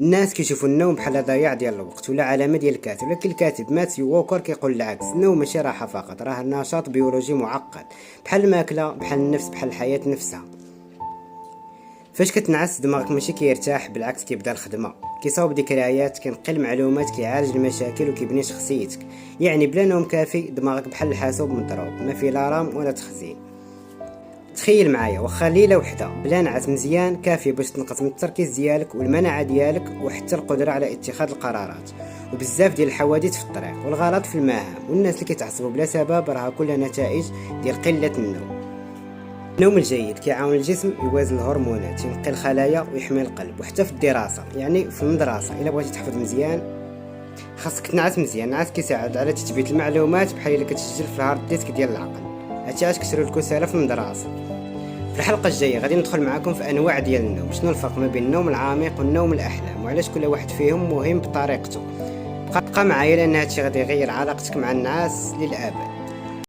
الناس كيشوفوا النوم بحال ضياع ديال الوقت ولا علامه ديال الكاتب، ولكن الكاتب ماتيو ووكر كيقول العكس. النوم ماشي راحه فقط، راه نشاط بيولوجي معقد، بحال الماكله، بحال النفس، بحال الحياه نفسها. فاش كتنعس دماغك ماشي كيرتاح، بالعكس كيبدا الخدمه، كيصاوب ذكريات، كينقل معلومات، كيعالج المشاكل وكيبني شخصيتك. يعني بلا نوم كافي دماغك بحال الحاسوب مضروب، ما فيه لا رام ولا تخزين. تخيل معايا واخا ليله وحده بلا نعاس مزيان كافي باش تنقص من التركيز ديالك والمناعه ديالك وحتى القدره على اتخاذ القرارات. وبزاف ديال الحوادث في الطريق والغلط في المهام والناس اللي كيتعصبوا بلا سبب راه كلها نتائج ديال قله النوم. النوم الجيد كيعاون الجسم يوازن الهرمونات، ينقي الخلايا ويحمي القلب. وحتى في الدراسه يعني في المدرسه الا بغيتي تحفظ مزيان خاصك تنعس مزيان. النعاس كيساعد على تثبيت المعلومات بحال الا كتسجل في الهارد ديسك ديال العقل. هادشي علاش كسروا الكسالى في المدرسه. في الحلقه الجايه غادي ندخل معكم في انواع ديال النوم، شنو الفرق ما بين النوم العميق والنوم الاحلام، وعلاش كل واحد فيهم مهم بطريقته. بقى معايا لان هادشي غادي يغير علاقتك مع النعاس للابد.